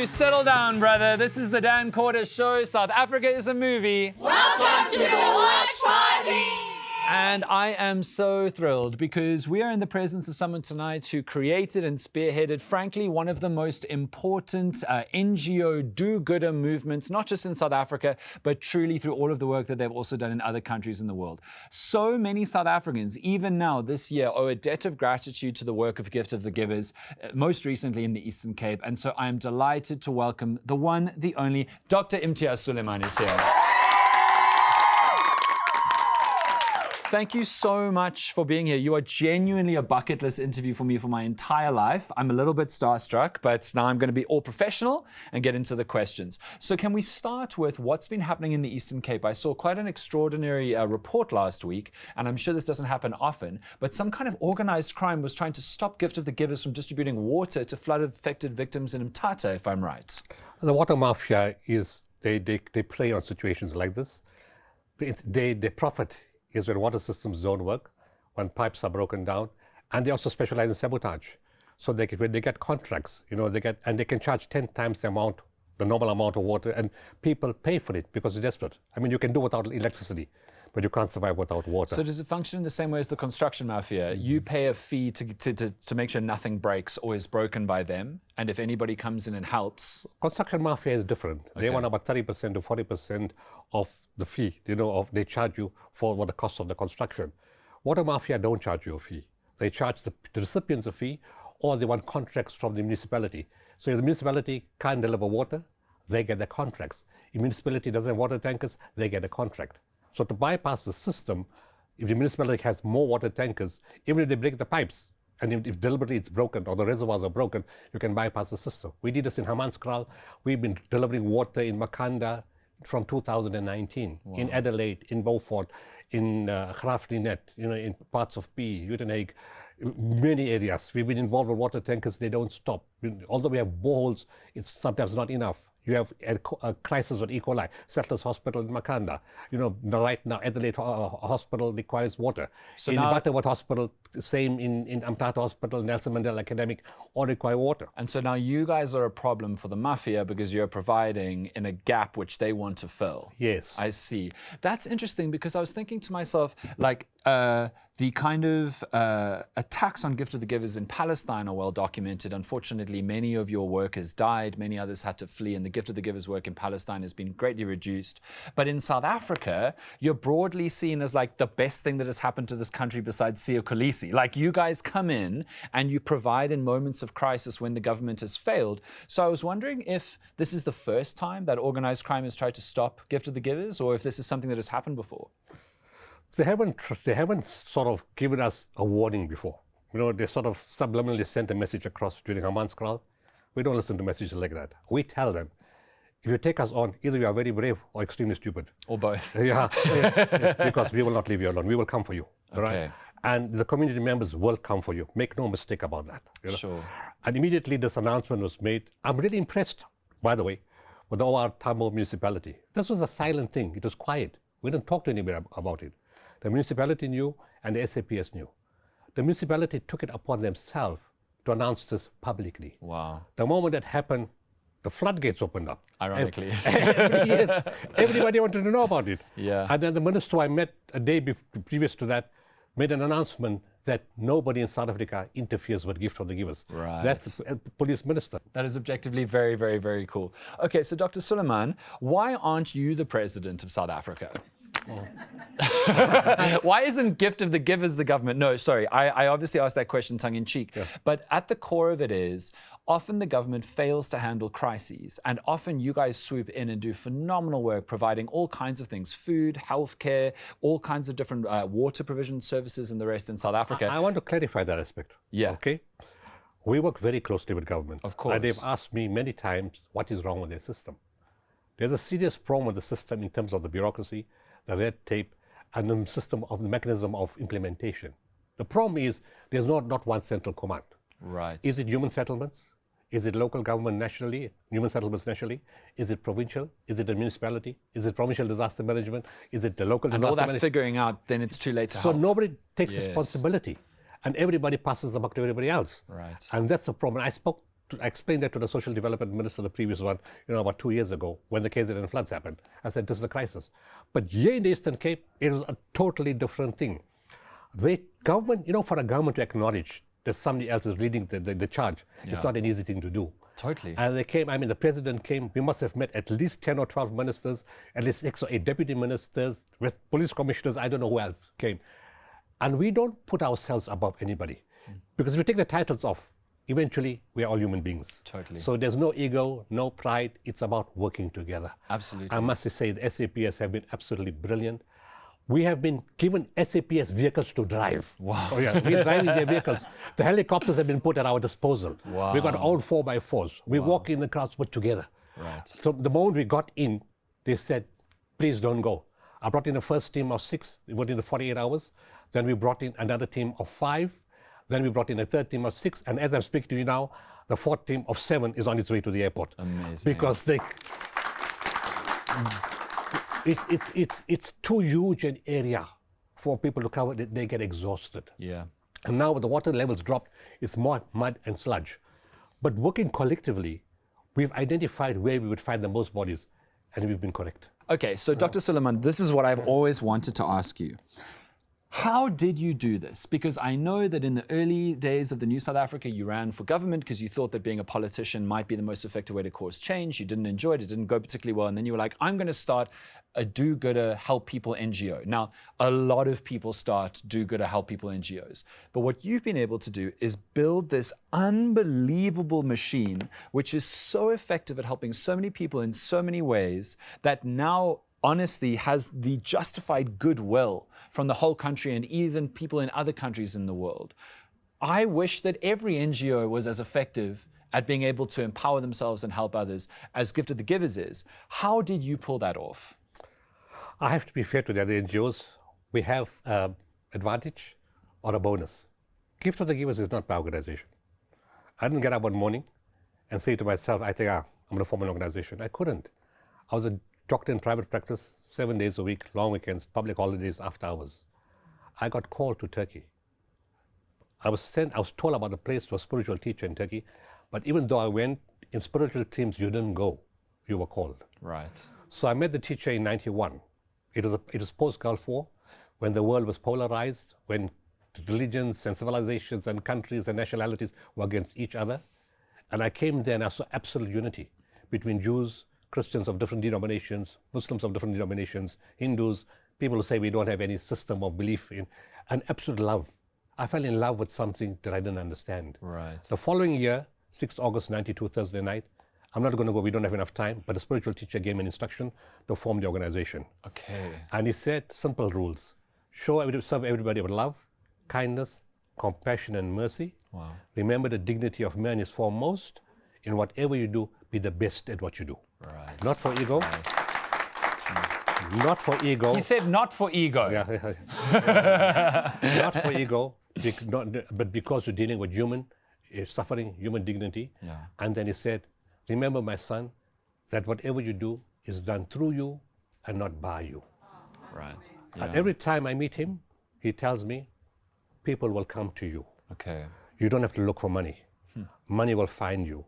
you settle down, brother. This is the Dan Corder Show. South Africa is a movie. Welcome to the watch party! And I am so thrilled because we are in the presence of someone tonight who created and spearheaded, frankly, one of the most important NGO do-gooder movements, not just in South Africa, but truly through all of the work that they've also done in other countries in the world. So many South Africans, even now this year, owe a debt of gratitude to the work of Gift of the Givers, most recently in the Eastern Cape. And so I am delighted to welcome the one, the only, Dr. Imtiaz Sooliman is here. Thank you so much for being here. You are genuinely a bucket list interview for me for my entire life. I'm a little bit starstruck, but now I'm going to be all professional and get into the questions. So can we start with what's been happening in the Eastern Cape? I saw quite an extraordinary report last week, and I'm sure this doesn't happen often, but some kind of organized crime was trying to stop Gift of the Givers from distributing water to flood-affected victims in Mthatha, if I'm right. The water mafia is, they play on situations like this. They profit is when water systems don't work, when pipes are broken down, and they also specialize in sabotage. So when they get contracts, they can charge 10 times the normal amount of water, and people pay for it because they're desperate. I mean, you can do without electricity, but you can't survive without water. So does it function in the same way as the construction mafia? You pay a fee to make sure nothing breaks or is broken by them, and if anybody comes in and helps... Construction mafia is different. Okay. They want about 30% to 40% of the fee, they charge you for what the cost of the construction. Water mafia don't charge you a fee. They charge the recipients a fee, or they want contracts from the municipality. So if the municipality can't deliver water, they get the contracts. If the municipality doesn't have water tankers, they get a contract. So to bypass the system, if the municipality has more water tankers, even if they break the pipes, and if deliberately it's broken or the reservoirs are broken, you can bypass the system. We did this in Hammanskraal. We've been delivering water in Makhanda from 2019, wow. In Adelaide, in Beaufort, in Graafrenet, in parts of P, Uitenhage, many areas. We've been involved with water tankers. They don't stop. Although we have boreholes, it's sometimes not enough. You have a crisis with E. coli. Settlers Hospital in Makhanda. Right now, Adelaide Hospital requires water. So in Butterworth Hospital, same in Mthatha Hospital, Nelson Mandela Academic, all require water. And so now you guys are a problem for the mafia because you're providing in a gap which they want to fill. Yes. I see. That's interesting because I was thinking to myself, like, the kind of attacks on Gift of the Givers in Palestine are well documented. Unfortunately, many of your workers died, many others had to flee, and the Gift of the Givers work in Palestine has been greatly reduced. But in South Africa, you're broadly seen as like the best thing that has happened to this country besides Siya Kolisi. Like, you guys come in and you provide in moments of crisis when the government has failed. So I was wondering if this is the first time that organized crime has tried to stop Gift of the Givers, or if this is something that has happened before. They haven't sort of given us a warning before. They sort of subliminally sent a message across during Hammanskraal. We don't listen to messages like that. We tell them, if you take us on, either you are very brave or extremely stupid. Or both. Yeah, because we will not leave you alone. We will come for you. Okay. Right? And the community members will come for you. Make no mistake about that. Sure. And immediately this announcement was made. I'm really impressed, by the way, with our Tamil municipality. This was a silent thing. It was quiet. We didn't talk to anybody about it. The municipality knew and the SAPS knew. The municipality took it upon themselves to announce this publicly. Wow. The moment that happened, the floodgates opened up. Ironically. Yes, everybody wanted to know about it. Yeah. And then the minister I met a day previous to that made an announcement that nobody in South Africa interferes with Gift of the Givers. Right. That's the police minister. That is objectively very, very, very cool. Okay, so Dr. Sooliman, why aren't you the president of South Africa? Oh. Why isn't Gift of the Givers the government? No, sorry, I obviously asked that question tongue-in-cheek. Yeah. But at the core of it is, often the government fails to handle crises, and often you guys swoop in and do phenomenal work providing all kinds of things, food, healthcare, all kinds of different water provision services and the rest in South Africa. I want to clarify that aspect. Yeah. Okay? We work very closely with government. Of course. And they've asked me many times what is wrong with their system. There's a serious problem with the system in terms of the bureaucracy, the red tape, and the system of the mechanism of implementation. The problem is there's not one central command. Right. Is it human settlements? Is it local government nationally, human settlements nationally? Is it provincial? Is it the municipality? Is it provincial disaster management? Is it the local disaster management? And all that figuring out, then it's too late to help. So nobody takes responsibility, and everybody passes the buck to everybody else. Right. And that's the problem. I spoke I explained that to the social development minister, the previous one, about 2 years ago when the KZN floods happened. I said, this is a crisis. But here in the Eastern Cape, it was a totally different thing. The government, for a government to acknowledge that somebody else is leading the charge, it's not an easy thing to do. Totally. And they came, the president came, we must have met at least 10 or 12 ministers, at least 6 or 8 deputy ministers, with police commissioners, I don't know who else came. And we don't put ourselves above anybody. Because if you take the titles off, eventually we are all human beings. Totally. So there's no ego, no pride, it's about working together. Absolutely. I must say the SAPS have been absolutely brilliant. We have been given SAPS vehicles to drive. Wow. Oh yeah, we're driving their vehicles. The helicopters have been put at our disposal. Wow. We got all 4x4s. We walk in the crowds put together. Right. So the moment we got in, they said, please don't go. I brought in the first team of 6, we went in the 48 hours. Then we brought in another team of 5. Then we brought in a third team of 6. And as I'm speaking to you now, the fourth team of 7 is on its way to the airport. Amazing. Because it's too huge an area for people to cover. They get exhausted. Yeah. And now with the water levels dropped, it's more mud and sludge. But working collectively, we've identified where we would find the most bodies, and we've been correct. Okay, so Dr. Sooliman, this is what I've always wanted to ask you. How did you do this? Because I know that in the early days of the New South Africa, you ran for government because you thought that being a politician might be the most effective way to cause change. You didn't enjoy it. It didn't go particularly well. And then you were like, I'm going to start a do-gooder, help people NGO. Now, a lot of people start do-gooder, help people NGOs. But what you've been able to do is build this unbelievable machine, which is so effective at helping so many people in so many ways that now honestly has the justified goodwill from the whole country and even people in other countries in the world. I wish that every NGO was as effective at being able to empower themselves and help others as Gift of the Givers is. How did you pull that off? I have to be fair to the other NGOs. We have advantage or a bonus. Gift of the Givers is not my organization. I didn't get up one morning and say to myself, I think I'm going to form an organization. I couldn't. I was a doctor in private practice, 7 days a week, long weekends, public holidays, after hours. I got called to Turkey. I was told about the place to a spiritual teacher in Turkey, but even though I went, in spiritual teams, you didn't go, you were called. Right. So I met the teacher in 91. It was post-Gulf War, when the world was polarized, when religions and civilizations and countries and nationalities were against each other. And I came there and I saw absolute unity between Jews, Christians of different denominations, Muslims of different denominations, Hindus, people who say we don't have any system of belief in, and absolute love. I fell in love with something that I didn't understand. Right. The following year, 6th August 92, Thursday night, I'm not going to go, we don't have enough time, but a spiritual teacher gave me an instruction to form the organization. Okay. And he said simple rules. Serve everybody with love, kindness, compassion, and mercy. Wow. Remember the dignity of man is foremost. In whatever you do, be the best at what you do. Right. Not for ego. Right. Not for ego. He said not for ego. Yeah. Not for ego, but because you're dealing with human suffering, human dignity. Yeah. And then he said, remember, my son, that whatever you do is done through you and not by you. Right. Yeah. And every time I meet him, he tells me, people will come to you. Okay. You don't have to look for money. Money will find you.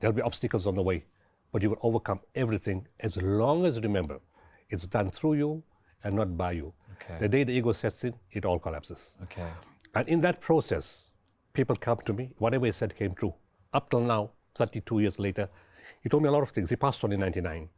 There'll be obstacles on the way, but you will overcome everything as long as you remember it's done through you and not by you. Okay. The day the ego sets in, it all collapses. Okay. And in that process, people come to me, whatever he said came true. Up till now, 32 years later, he told me a lot of things. He passed on in 99.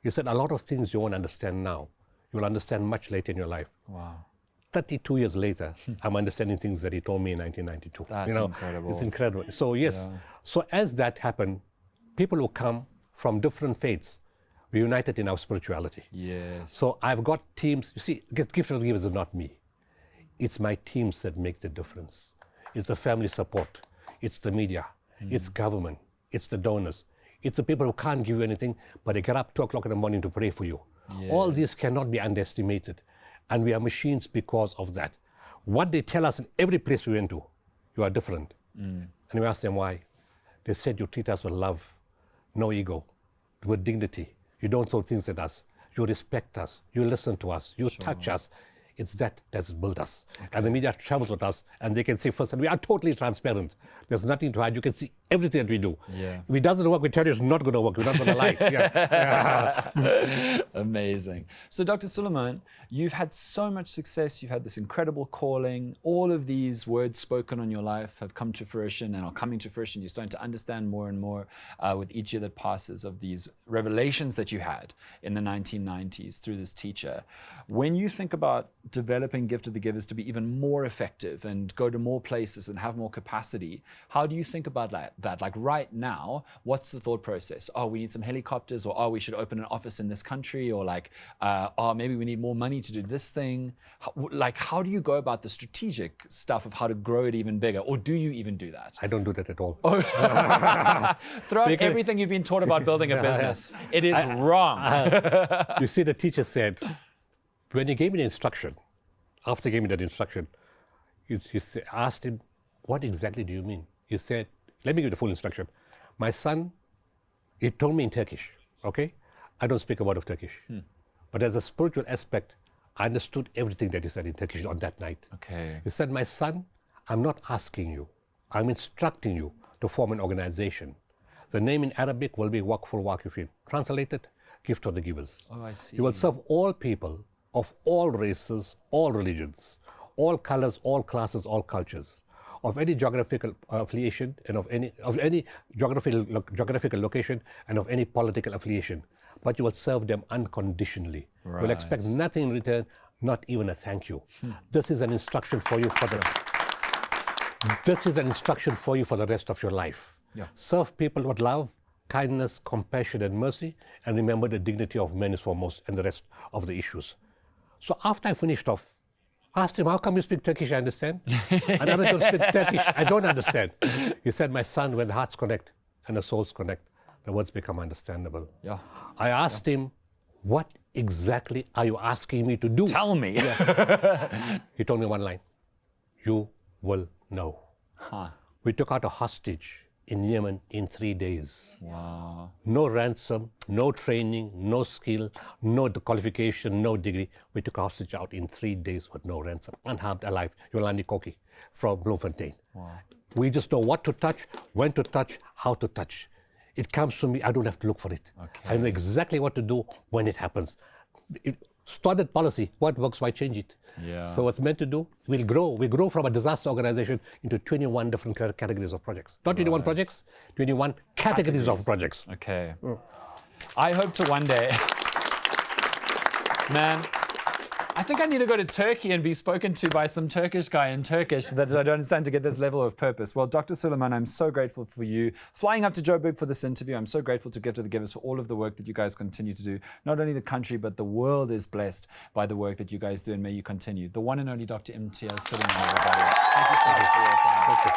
He said a lot of things you won't understand now. You'll understand much later in your life. Wow. 32 years later, I'm understanding things that he told me in 1992. That's incredible. It's incredible. So yes, so as that happened, people who come from different faiths, we united in our spirituality. Yes. So I've got teams. You see, Gift of the Givers is not me. It's my teams that make the difference. It's the family support. It's the media. It's government. It's the donors. It's the people who can't give you anything, but they get up 2 o'clock in the morning to pray for you. Yes. All this cannot be underestimated. And we are machines because of that. What they tell us in every place we went to, you are different. And we ask them why. They said you treat us with love, no ego, with dignity. You don't throw things at us. You respect us. You listen to us. You touch us. It's that's built us. And the media travels with us, and they can see first, and we are totally transparent. There's nothing to hide. You can see everything that we do. Yeah. If it doesn't work, we tell you it's not going to work. We're not going to lie. Yeah. Amazing. So Dr. Sooliman, you've had so much success. You've had this incredible calling. All of these words spoken on your life have come to fruition and are coming to fruition. You're starting to understand more and more with each year that passes of these revelations that you had in the 1990s through this teacher. When you think about developing Gift of the Givers to be even more effective and go to more places and have more capacity, how do you think about that? Like right now, what's the thought process? Oh, we need some helicopters, or oh, we should open an office in this country, or like, oh, maybe we need more money to do this thing. How do you go about the strategic stuff of how to grow it even bigger? Or do you even do that? I don't do that at all. Throughout everything you've been taught about building a business, it is wrong. You see, the teacher said, when he gave me the instruction, after he gave me that instruction, you asked him, what exactly do you mean? He said, let me give you the full instruction. My son, he told me in Turkish, okay? I don't speak a word of Turkish. But as a spiritual aspect, I understood everything that he said in Turkish on that night. Okay. He said, my son, I'm not asking you, I'm instructing you to form an organization. The name in Arabic will be Waqful Waqifin. Translated, Gift of the Givers. Oh, I see. You will serve all people of all races, all religions, all colors, all classes, all cultures, of any geographical affiliation and of any geographical location and of any political affiliation. But you will serve them unconditionally. Right. You'll expect nothing in return, not even a thank you. This is an instruction for you for the. This is an instruction for you for the rest of your life. Yeah. Serve people with love, kindness, compassion, and mercy, and remember the dignity of men is foremost, and the rest of the issues. So after I finished off, I asked him, how come you speak Turkish? I understand. And others don't speak Turkish. I don't understand. He said, my son, when the hearts connect and the souls connect, the words become understandable. Yeah. I asked him, what exactly are you asking me to do? Tell me. He told me one line, you will know. Huh. We took out a hostage in Yemen in 3 days. Wow. No ransom, no training, no skill, no qualification, no degree. We took a hostage out in 3 days with no ransom, unharmed, alive. Yolandi Koki from Bloemfontein. Wow. We just know what to touch, when to touch, how to touch. It comes to me, I don't have to look for it. Okay. I know exactly what to do when it happens. Started policy, what works, why change it? Yeah. So what's meant to do, we'll grow. We grow from a disaster organization into 21 different categories of projects. Not 21 projects, 21 categories of projects. Okay. I hope to one day. Man, I think I need to go to Turkey and be spoken to by some Turkish guy in Turkish that I don't understand to get this level of purpose. Well, Dr. Sooliman, I'm so grateful for you flying up to Joburg for this interview. I'm so grateful to Gift of the Givers for all of the work that you guys continue to do. Not only the country, but the world is blessed by the work that you guys do, and may you continue. The one and only Dr. Imtiaz Sooliman, everybody. Thank you so much for your time. Thank you.